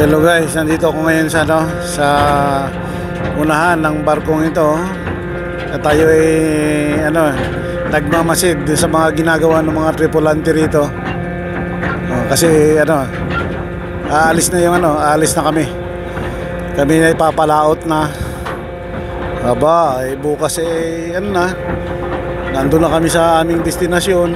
Hello guys, nandito ako ngayon sa sa unahan ng barkong ito. At tayo ay nagmamasid sa mga ginagawa ng mga tripulante rito. Kasi aalis na yung aalis na kami. Kami ay papalaot na. Aba, bukas nandun na kami sa aming destinasyon.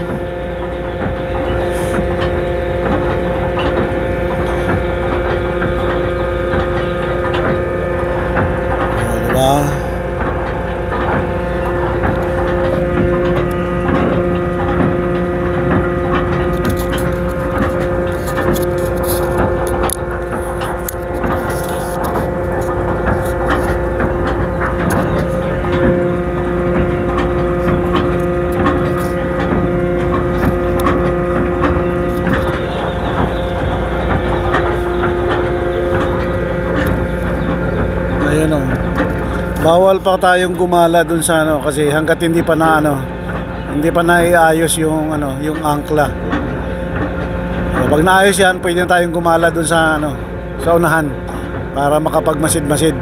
Bawal pa tayong gumala dun sa kasi hangga't hindi pa naiayos yung yung angkla. Pag naayos yan, pwede na tayong gumala dun sa sa unahan para makapagmasid-masid.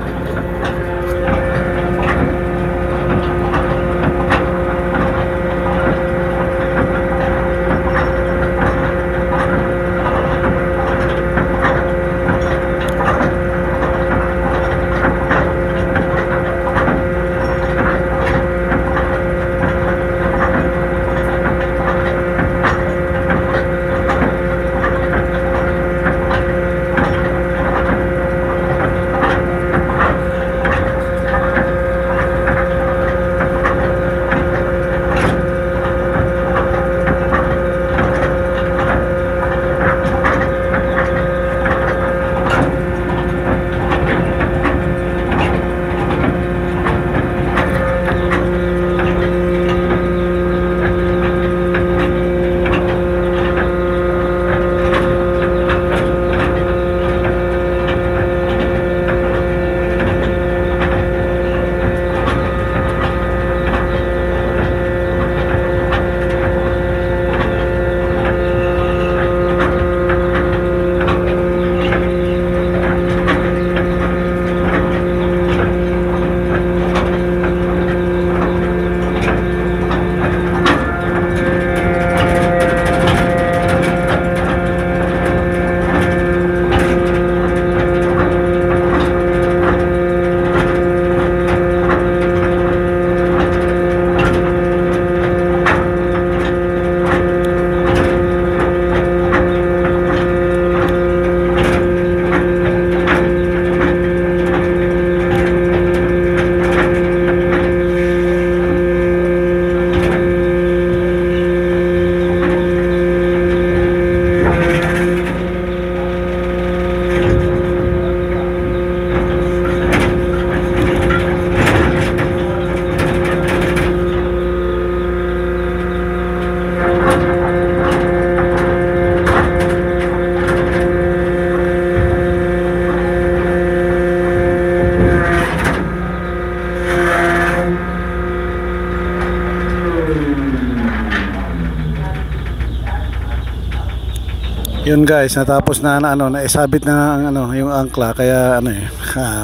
Yun guys, natapos na naisabit na yung angkla, kaya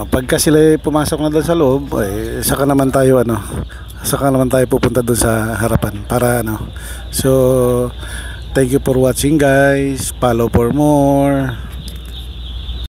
pagka sila pumasok na doon sa loob, saka naman tayo pupunta doon sa harapan para So thank you for watching guys. Follow for more.